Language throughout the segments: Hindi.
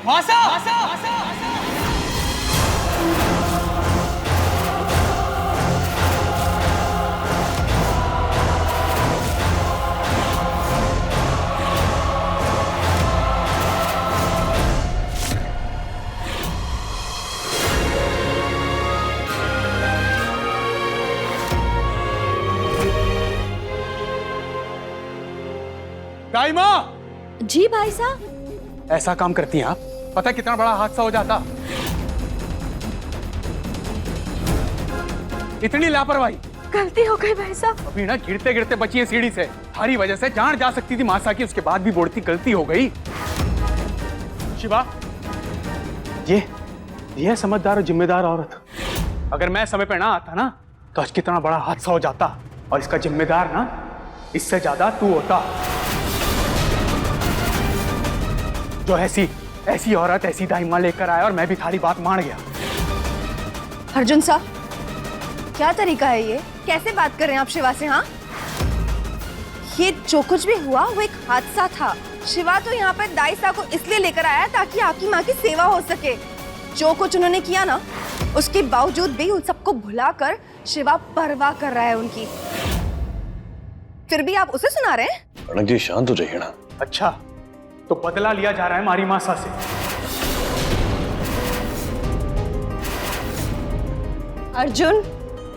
मासा दाई माँ। जी भाई साहब। ऐसा काम करती हैं आप? पता है कितना बड़ा हादसा हो जाता। इतनी लापरवाही। गलती हो गई भाई साहब। अभी ना गिरते गिरते बची है सीढ़ी से। हमारी वजह से जान जा सकती थी मासा की, उसके बाद भी बोलती गलती हो गई। शिवा, ये समझदार और जिम्मेदार औरत। अगर मैं समय पे ना आता ना तो आज कितना बड़ा हादसा हो जाता, और इसका जिम्मेदार ना इससे ज्यादा तू होता। जो ऐसी औरत ऐसी दाइमा लेकर आया और मैं भी थारी बात मान गया। अर्जुन साहब, क्या तरीका है ये? कैसे बात कर रहे हैं आप शिवा से? हाँ, ये जो कुछ भी हुआ वो एक हादसा था। शिवा तो यहाँ पर दाई साहब को इसलिए लेकर आया ताकि आपकी माँ की सेवा हो सके। जो कुछ उन्होंने किया ना, उसके बावजूद भी उन सबको भुलाकर शिवा परवाह कर रहा है उनकी। फिर भी आप उसे सुना रहे हैं? रौनक जी शांत हो जाइए ना। अच्छा, तो बदला लिया जा रहा है हमारी मासा से। अर्जुन,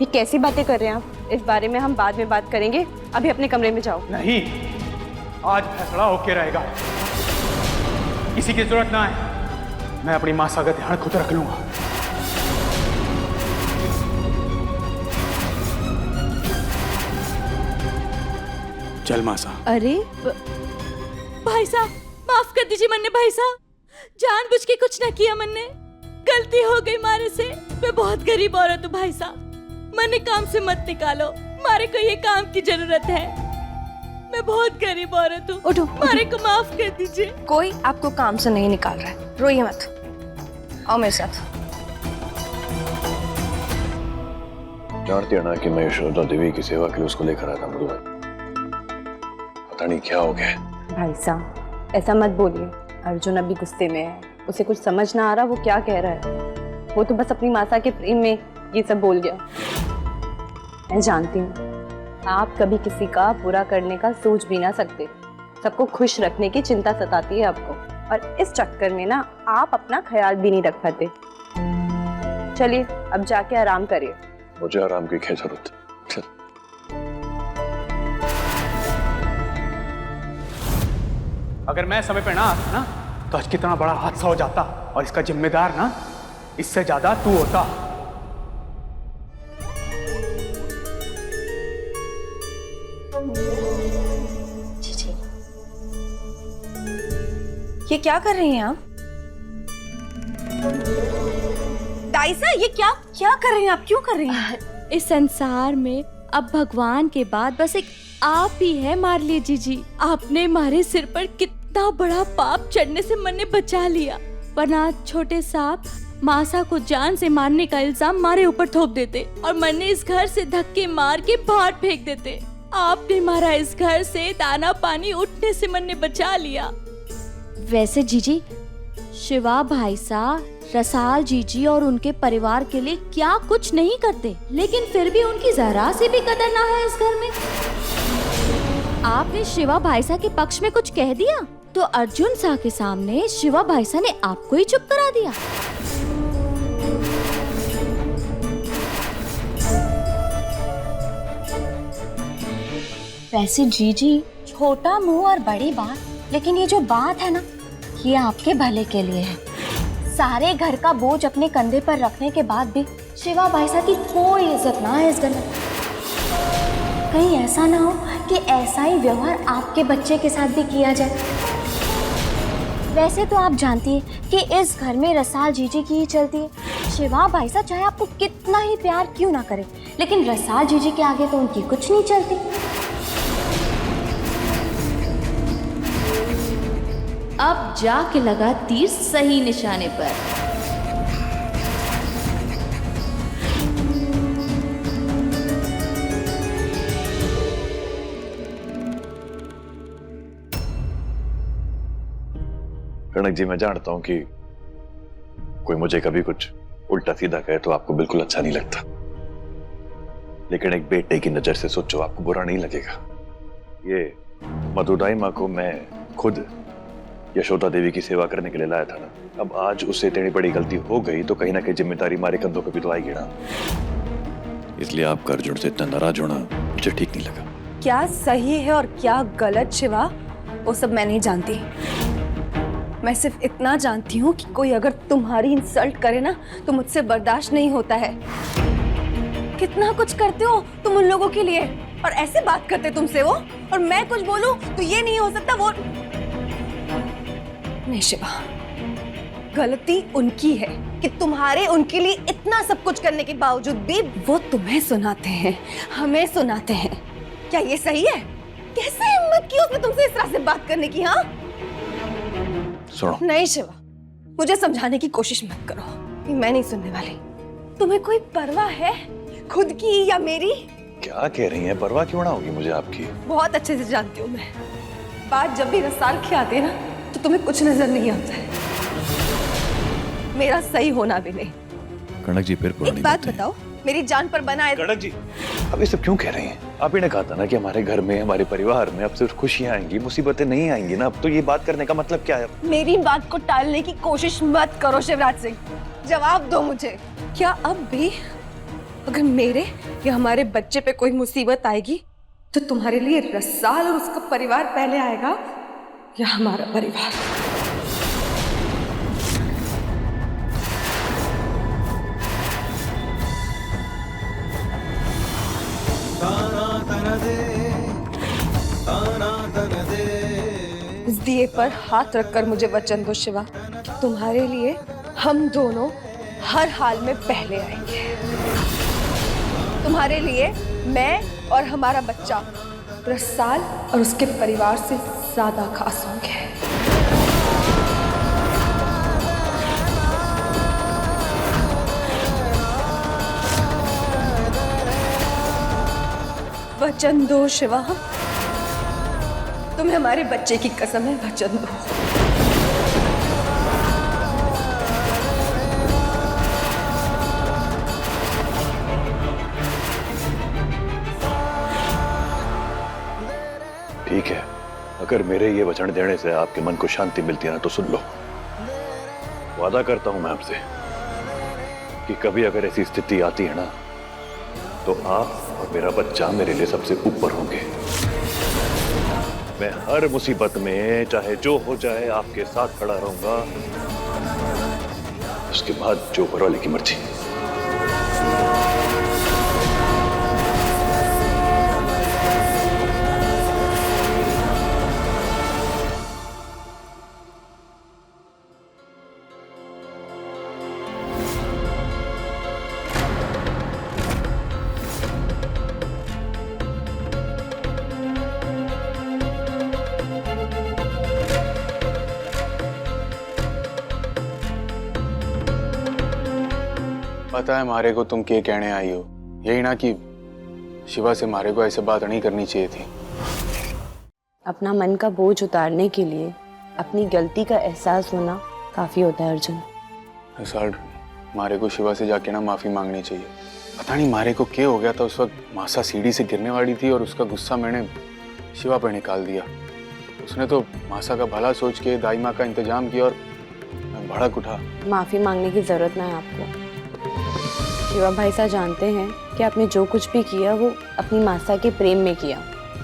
ये कैसी बातें कर रहे हैं आप? इस बारे में हम बाद में बात करेंगे, अभी अपने कमरे में जाओ। नहीं, आज फैसला होके रहेगा। किसी की जरूरत ना है, मैं अपनी मासा का ध्यान खुद रख लूंगा। चल मासा। अरे भाई साहब, माफ कर दीजिए मन्ने भाई साहब, जानबूझ के कुछ ना किया मन्ने, गलती हो गई मारे से। मैं बहुत गरीब औरत हूँ भाई साहब, मन्ने काम से मत निकालो, मारे को ये काम की जरूरत है। मैं बहुत गरीब औरत हूँ, उठो, मारे को माफ कर दीजिए। कोई आपको काम से नहीं निकाल रहा है, रोइए मत, आओ मेरे साथ। जानती है ना कि मैं यशोदा देवी की सेवा के लिए उसको लेकर आया था मधु भाई। पता नहीं क्या हो गया। भाई साहब, ऐसा मत बोलिए। अर्जुन अभी गुस्से में है, उसे कुछ समझ ना आ रहा वो क्या कह रहा है। वो तो बस अपनी मासा के प्रेम में ये सब बोल गया। मैं जानती हूँ आप कभी किसी का बुरा करने का सोच भी ना सकते। सबको खुश रखने की चिंता सताती है आपको, और इस चक्कर में ना आप अपना ख्याल भी नहीं रख पाते। चलिए अब जाके आराम करिए। मुझे आराम की क्या जरूरत? चल। अगर मैं समय पे ना आता ना तो आज कितना बड़ा हादसा हो जाता, और इसका जिम्मेदार ना इससे ज्यादा तू होता। जी, ये क्या कर रही हैं आप? दाइसा, ये क्या कर रही हैं आप? क्यों कर रही हैं? इस संसार में अब भगवान के बाद बस एक आप ही है मारली जीजी। आपने हमारे सिर पर कितना बड़ा पाप चढ़ने से मन ने बचा लिया, वरना छोटे सांप मासा को जान से मारने का इल्जाम हमारे ऊपर थोप देते और मन ने इस घर से धक्के मार के बाहर फेंक देते। आपने हमारा इस घर से दाना पानी उठने से मन ने बचा लिया। वैसे जीजी, शिवा भाई साहब रसाल जीजी और उनके परिवार के लिए क्या कुछ नहीं करते, लेकिन फिर भी उनकी जरा सी भी कदर ना है इस घर में। आपने शिवा भाई साहब के पक्ष में कुछ कह दिया तो अर्जुन साह के सामने शिवा भाई साहब ने आपको ही चुप करा दिया। वैसे जीजी, छोटा मुंह और बड़ी बात, लेकिन ये जो बात है ना, ये आपके भले के लिए है। सारे घर का बोझ अपने कंधे पर रखने के बाद भी शिवा भाई साहब की कोई इज्जत ना है इस घर में। कहीं ऐसा ना हो कि ऐसा ही व्यवहार आपके बच्चे के साथ भी किया जाए। वैसे तो आप जानती हैं कि इस घर में रसाल जीजी की ही चलती है। शिवा भाई साहब चाहे आपको कितना ही प्यार क्यों ना करे, लेकिन रसाल जीजी के आगे तो उनकी कुछ नहीं चलती। अब जाके लगा तीर सही निशाने पर। कनक जी, मैं जानता हूं कि कोई मुझे कभी कुछ उल्टा सीधा कहे तो आपको बिल्कुल अच्छा नहीं लगता, लेकिन एक बेटे की नजर से सोचो, आपको बुरा नहीं लगेगा। ये मधुदाई माँ को मैं खुद यशोदा देवी की सेवा करने के लिए लाया था ना, अब आज उससे इतनी बड़ी गलती हो गई तो कहीं ना कहीं जिम्मेदारी हमारे कंधों पे भी तो आएगी ना। इसलिए आपका अर्जुन से इतना नाराज होना मुझे ठीक नहीं लगा। क्या सही है और क्या गलत शिवा, वो सब मैं नहीं जानती। मैं सिर्फ इतना जानती हूँ कि कोई अगर तुम्हारी इंसल्ट करे ना तो मुझसे बर्दाश्त नहीं होता है। कितना कुछ करते हो तुम उन लोगों के लिए, और ऐसे बात करते तुमसे वो, और मैं कुछ बोलूं तो ये नहीं हो सकता वो। नहीं शिवा, गलती उनकी है कि तुम्हारे उनके लिए इतना सब कुछ करने के बावजूद भी वो तुम्हें सुनाते हैं, हमें सुनाते हैं। क्या ये सही है? कैसे हिम्मत की उसने तुमसे इस तरह से बात करने की? हाँ सुनो। नहीं शिवा, मुझे समझाने की कोशिश मत करो, मैं नहीं सुनने वाली। तुम्हें कोई परवाह है खुद की या मेरी? क्या कह रही हैं? परवाह क्यों ना होगी मुझे आपकी। बहुत अच्छे से जानती हूँ मैं। बात जब भी रसाल खिलाते हैं ना तो तुम्हें कुछ नजर नहीं आता है, मेरा सही होना भी नहीं। कनक जी फिर एक बात बताओ, मेरी जान पर बना है। कनक जी, अब ये सब क्यों कह रही हैं? आप ही ने कहा था ना कि हमारे घर में, हमारे परिवार में अब सिर्फ खुशियां आएंगी, मुसीबतें नहीं आएंगी ना। अब तो ये बात करने का मतलब क्या है? मेरी बात को टालने की कोशिश मत करो शिवराज सिंह, जवाब दो मुझे। क्या अब भी अगर मेरे या हमारे बच्चे पे कोई मुसीबत आएगी तो तुम्हारे लिए रसाल और उसका परिवार पहले आएगा या हमारा परिवार? इस दिए पर हाथ रखकर मुझे वचन दो शिवा कि तुम्हारे लिए हम दोनों हर हाल में पहले आएंगे। तुम्हारे लिए मैं और हमारा बच्चा रसाल और उसके परिवार से ज्यादा खास होंगे। वचन दो शिवा, तुम्हें हमारे बच्चे की कसम है, वचन दो। ठीक है, अगर मेरे ये वचन देने से आपके मन को शांति मिलती है ना तो सुन लो। वादा करता हूं मैं आपसे कि कभी अगर ऐसी स्थिति आती है ना तो आप और मेरा बच्चा मेरे लिए सबसे ऊपर होंगे। मैं हर मुसीबत में चाहे जो हो जाए आपके साथ खड़ा रहूंगा। उसके बाद जो ऊपर वाले की मर्जी। पता है मारे को तुम क्या कहने आई हो, यही ना कि शिवा से मारे को ऐसे बात नहीं करनी चाहिए थी। अपना मन का बोझ उतारने के लिए अपनी गलती का एहसास होना काफी होता है अर्जुन। सर, मारे को शिवा से जाके ना माफी मांगनी चाहिए। पता नहीं मारे को क्या हो गया था उस वक्त। मासा सीढ़ी से गिरने वाली थी और उसका गुस्सा मैंने शिवा पर निकाल दिया। उसने तो मासा का भला सोच के दाई माँ का इंतजाम किया और मैं भड़क उठा। माफी मांगने की जरूरत ना है आपको। शिवा भाई साहब जानते हैं कि आपने जो कुछ भी किया वो अपनी मासा के प्रेम में किया,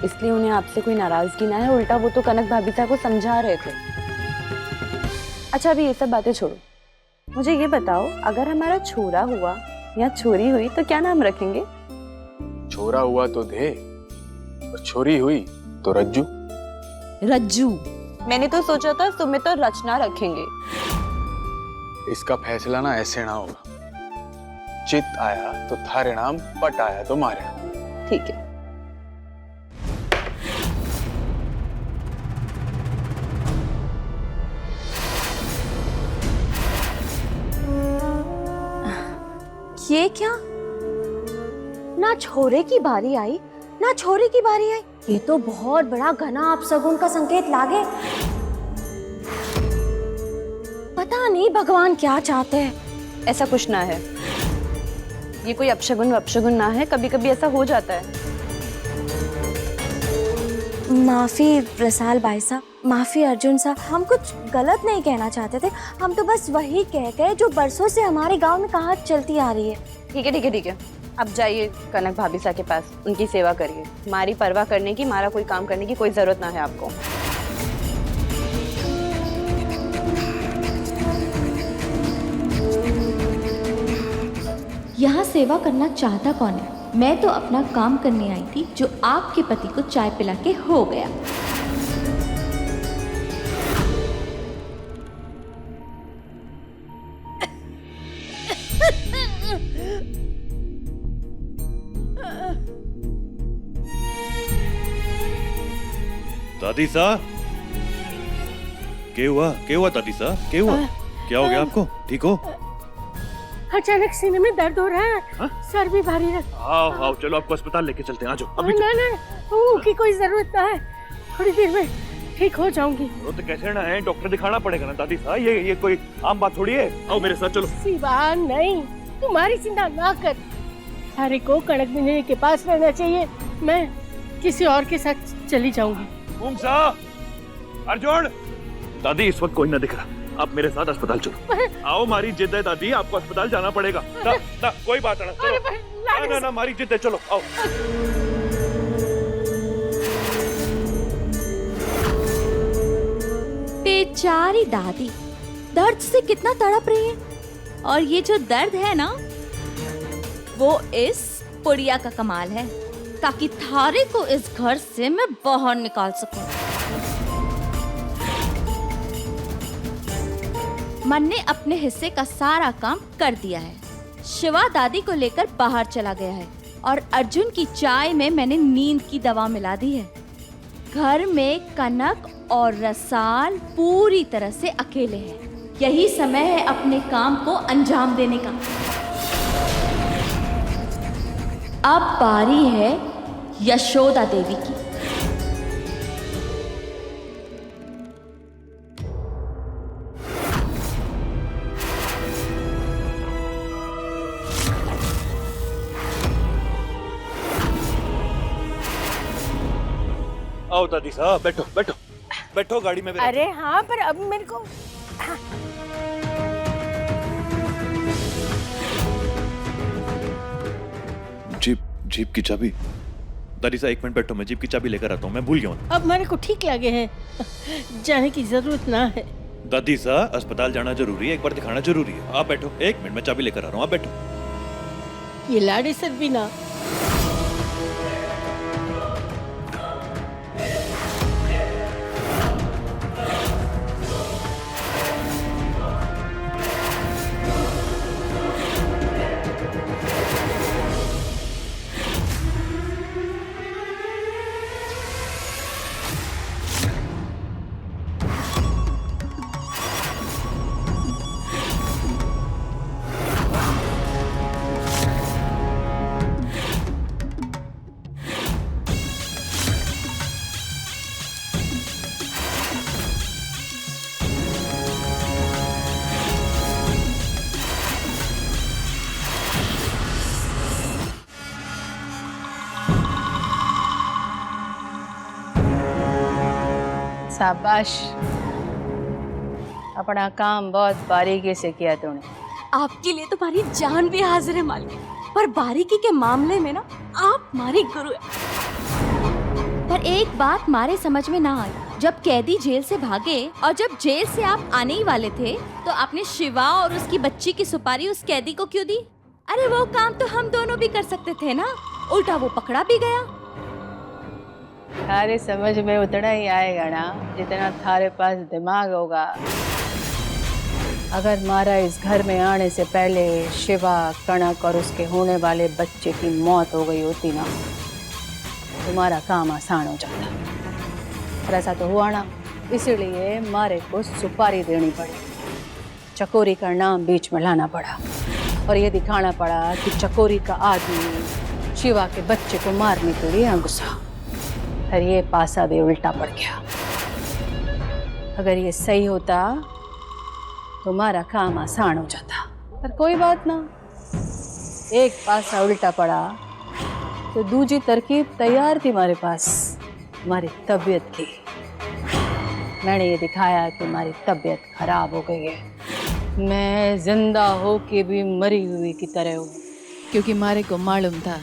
इसलिए उन्हें आपसे कोई नाराजगी ना है। उल्टा वो तो कनक भाभी साहब को समझा रहे थे। अच्छा अभी ये सब बातें छोड़ो, मुझे ये बताओ अगर हमारा छोरा हुआ या छोरी हुई तो क्या नाम रखेंगे? छोरा हुआ तो दे और छोरी हुई तो रज्जू। रज्जू? मैंने तो सोचा था तुम्हें तो रचना रखेंगे। इसका फैसला ना ऐसे ना होगा। चित आया तो थारे नाम, पट आया तो मारे। ठीक है। ये क्या? ना छोरे की बारी आई ना छोरी की बारी आई। ये तो बहुत बड़ा घना अपशगुन का संकेत लागे। पता नहीं भगवान क्या चाहते हैं। ऐसा कुछ ना है, ये कोई अपशगुन ना है, कभी कभी ऐसा हो जाता है। माफी रसाल भाई साहब, माफी अर्जुन साहब, हम कुछ गलत नहीं कहना चाहते थे। हम तो बस वही कह गए जो बरसों से हमारे गांव में कहावत चलती आ रही है। ठीक है, अब जाइए कनक भाभी सा के पास, उनकी सेवा करिए। हमारी परवाह करने की, हमारा कोई काम करने की कोई जरूरत ना है आपको। यहाँ सेवा करना चाहता कौन है? मैं तो अपना काम करने आई थी, जो आपके पति को चाय पिला के हो गया। दादी सा, क्या हुआ दादी सा, क्या हुआ? क्या हो गया आपको? ठीक हो? अचानक सीने में दर्द हो रहा है। हाँ? सर भी भारी है। आओ चलो आपको अस्पताल लेके चलते हैं, आ जाओ अभी। ना की कोई जरूरत ना है, थोड़ी देर में ठीक हो जाऊंगी। तो कैसे ना है, डॉक्टर दिखाना पड़ेगा ना दादी सा, ये कोई आम बात थोड़ी है। आओ मेरे साथ चलो। सिवा नहीं, तुम्हारी चिंता ना कर। हरे को कड़क बिजली के पास रहना चाहिए, मैं किसी और के साथ चली जाऊंगी। अर्जुन, दादी इस वक्त कोई ना दिख रहा, आप मेरे साथ अस्पताल चलो। आओ, मारी जिद है दादी, आपको अस्पताल जाना पड़ेगा। ना कोई बात ना, चलो। ना मारी जिद है, चलो आओ। बेचारी दादी दर्द से कितना तड़प रही है, और ये जो दर्द है ना, वो इस पुड़िया का कमाल है, ताकि थारे को इस घर से मैं बाहर निकाल सकूं। मन ने अपने हिस्से का सारा काम कर दिया है। शिवा दादी को लेकर बाहर चला गया है, और अर्जुन की चाय में मैंने नींद की दवा मिला दी है। घर में कनक और रसाल पूरी तरह से अकेले हैं। यही समय है अपने काम को अंजाम देने का। अब बारी है यशोदा देवी की। आओ दादी साहब, बैठो गाड़ी में। अरे हाँ, पर अब मेरे को जीप की चाबी। दादी साहब 1 मिनट बैठो, मैं जीप की चाबी लेकर आता हूँ, मैं भूल गया हूँ। अब मेरे को ठीक लगे हैं, जाने की जरूरत ना है। दादी साहब अस्पताल जाना जरूरी है, एक बार दिखाना जरूरी है। आप बैठो, 1 मिनट, मैं चाबी लेकर आ रहा हूँ, आप बैठो। ये लाड़े सर भी ना। शाबाश, अपना काम बहुत बारीकी से किया तूने। आपके लिए तो हमारी जान भी हाजिर है मालिक, पर बारीकी के मामले में ना आप हमारी गुरु है। पर एक बात मारे समझ में ना आई, जब कैदी जेल से भागे और जब जेल से आप आने ही वाले थे, तो आपने शिवा और उसकी बच्ची की सुपारी उस कैदी को क्यों दी? अरे वो काम तो हम दोनों भी कर सकते थे ना, उल्टा वो पकड़ा भी गया। थारे समझ में उतना ही आएगा ना जितना थारे पास दिमाग होगा। अगर मारा इस घर में आने से पहले शिवा, कनक और उसके होने वाले बच्चे की मौत हो गई होती ना, तुम्हारा काम आसान हो जाता। पर ऐसा तो हुआ ना, इसीलिए मारे को सुपारी देनी पड़ी, चकोरी का नाम बीच में लाना पड़ा, और ये दिखाना पड़ा कि चकोरी का आदमी शिवा के बच्चे को मारने के लिए यहाँ घुसा। फिर ये पासा भी उल्टा पड़ गया। अगर ये सही होता तुम्हारा काम आसान हो जाता। पर कोई बात ना, एक पासा उल्टा पड़ा तो दूजी तरकीब तैयार थी हमारे पास, हमारी तबीयत की। मैंने ये दिखाया कि हमारी तबीयत खराब हो गई है, मैं जिंदा हो के भी मरी हुई की तरह हूँ। क्योंकि मारे को मालूम था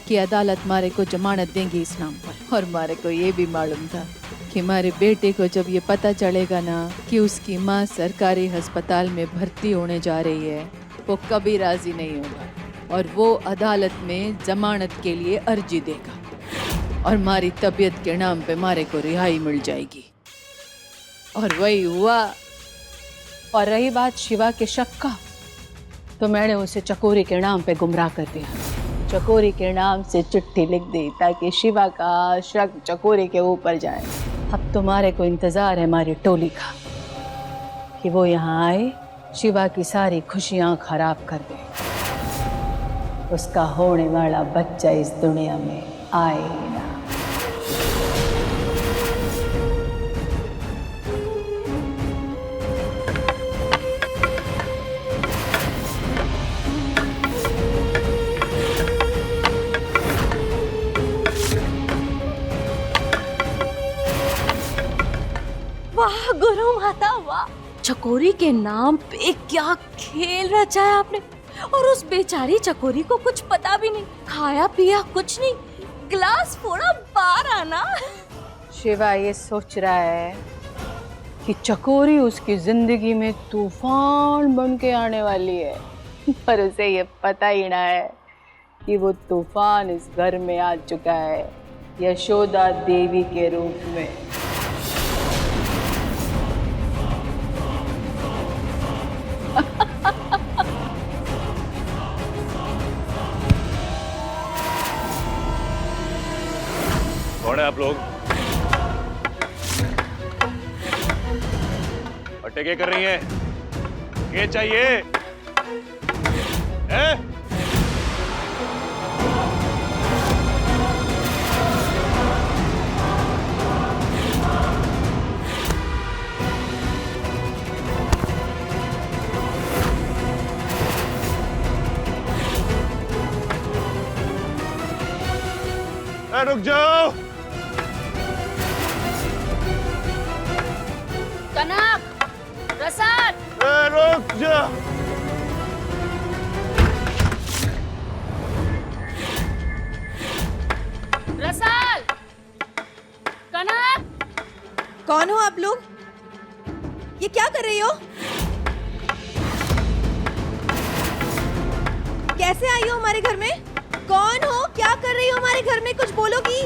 कि अदालत मारे को जमानत देंगी इस नाम पर, और मारे को ये भी मालूम था कि हमारे बेटे को जब ये पता चलेगा ना कि उसकी माँ सरकारी अस्पताल में भर्ती होने जा रही है, वो कभी राजी नहीं होगा और वो अदालत में जमानत के लिए अर्जी देगा और हमारी तबीयत के नाम पे मारे को रिहाई मिल जाएगी। और वही हुआ। और रही बात शिवा के शक का, तो मैंने उसे चकोरी के नाम पे गुमराह कर दिया। चकोरी के नाम से चिट्ठी लिख दी ताकि शिवा का शक चकोरी के ऊपर जाए। अब तुम्हारे को इंतजार है हमारी टोली का कि वो यहाँ आए, शिवा की सारी खुशियाँ खराब कर दे, उसका होने वाला बच्चा इस दुनिया में आए ही ना। वाह गुरु माता वाह, चकोरी के नाम पे क्या खेल रचा है आपने। और उस बेचारी चकोरी को कुछ पता भी नहीं, खाया पिया कुछ नहीं, ग्लास फोड़ा बाहर आना। शिवा ये सोच रहा है कि चकोरी उसकी जिंदगी में तूफान बन के आने वाली है, पर उसे ये पता ही ना है कि वो तूफान इस घर में आ चुका है यशोदा देवी के रूप में। कौन है आप लोग? अट्टे क्या कर रही हैं? क्या चाहिए? हैं? रुक जाओ। कनक, प्रसाद, रुक जा। रसाल, कनक। कौन हो आप लोग? ये क्या कर रही हो? कैसे आई हो हमारे घर में? कौन हो? क्या कर रही हो हमारे घर में? कुछ बोलोगी?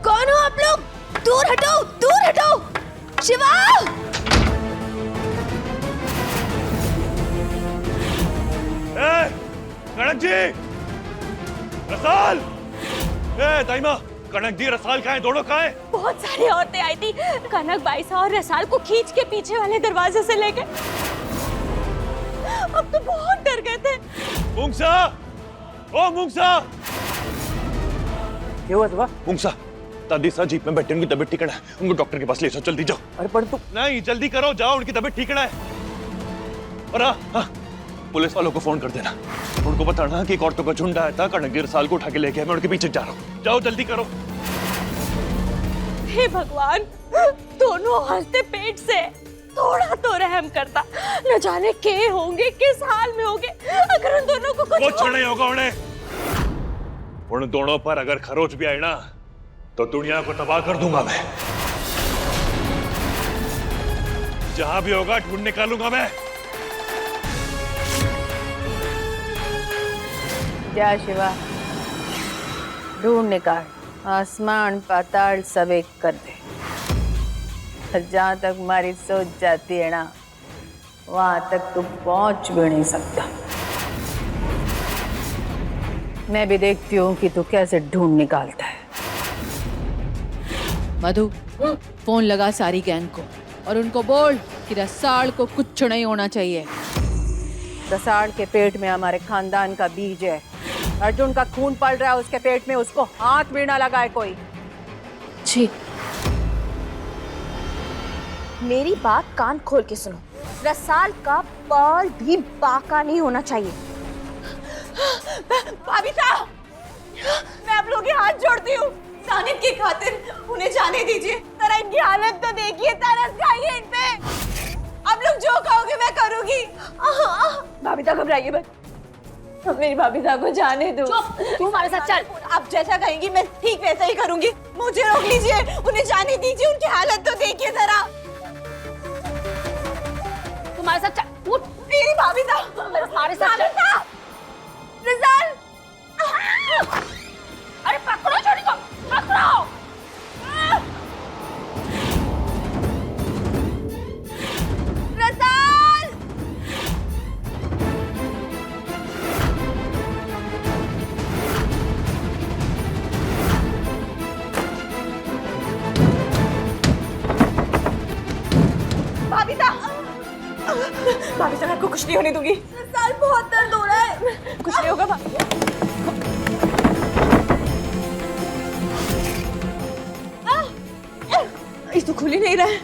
कौन हो आप लोग? दूर हटो, दूर हटो। शिवा! कनक जी, रसाल, ताइमा, कनक जी रसाल कहाँ है? दोनों कहाँ है? बहुत सारी औरतें आई थी, कनक बाईसा और रसाल को खींच के पीछे वाले दरवाजे से ले गए। अब तो बहुत डर गए थे। मुंगसा, ओ मुंगसा, क्या हुआ था? मुंगसा, दादी सा जीप में बैठे, उनकी तबीयत ठीक है, उनको डॉक्टर के पास ले जाओ, जल्दी जाओ। अरे पर तू नहीं, जल्दी करो, जाओ, उनकी तबीयत ठीक है। और हाँ, पुलिस वालों को फोन कर देना, उनको बताना कि एक औरतों का झुंड आया था, कनक जी रसाल को उठा के लेके, मैं उनके पीछे जा रहा हूँ। जाओ, जल्दी करो। हे भगवान, दोनों हंसते पेट से, थोड़ा तो रहम करता। न जाने के होंगे, किस हाल में होंगे। अगर उन दोनों को कुछ नहीं होगा उन्हें। उन दोनों पर अगर खरोच भी आई ना, तो दुनिया को तबाह कर दूंगा मैं। जहां भी होगा ढूंढ निकालूंगा मैं। जा शिवा, ढूंढ निकाल, आसमान पाताल सब एक कर दे। जहां तक हमारी सोच जाती है ना, वहां तक तू पहुंच भी नहीं सकता। मैं भी देखती हूँ कि तू कैसे ढूंढ निकालता है। मधु, फोन लगा सारी गैंग को और उनको बोल कि रसाल को कुछ नहीं होना चाहिए। रसाल के पेट में हमारे खानदान का बीज है। अर्जुन का खून पल रहा है उसके पेट में, उसको हाथ भी ना लगाए कोई। जी, मेरी बात कान खोल के सुनो। रसाल का पल भी बाका नहीं होना चाहिए। बबीता, मैं आप लोगों के हाथ जोड़ती हूँ, सानिब की खातिर उन्हें जाने दीजिए। जरा इनकी हालत तो देखिए, तरस खाइए इन पे। आप लोग जो कहोगे मैं करूँगी। बबीता घबराइए मत, मेरी बबीता को जाने दो। तू हमारे साथ चल। आप जैसा कहेंगी मैं ठीक वैसा ही करूँगी। मुझे रोक लीजिए, उन्हें जाने दीजिए, उनकी हालत तो देखिए जरा। तुम्हारे साथ चल। उठ। मेरी बबीता, हमारे साथ चल। रसाल, अरे पकड़ो छोटी को, पकड़ो। रसाल, बबीता, बबीता मैं आपको कुछ नहीं होने दूंगी। रसाल बहुत दर्द हो रहा है। कुछ नहीं होगा बबीता। ये तो खुल ही नहीं रहा है।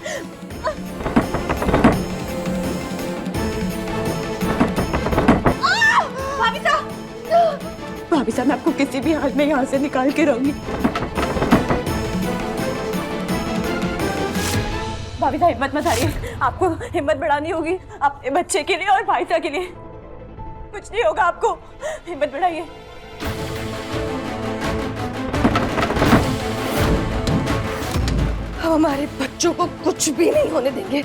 बबीता, बबीता मैं आपको किसी भी हाल में यहाँ से निकाल के रहूंगी। बबीता हिम्मत मत हारिए, आपको हिम्मत बढ़ानी होगी अपने बच्चे के लिए और भाईसा के लिए। कुछ नहीं होगा आपको, हिम्मत बढ़ाइए। हमारे बच्चों को कुछ भी नहीं होने देंगे।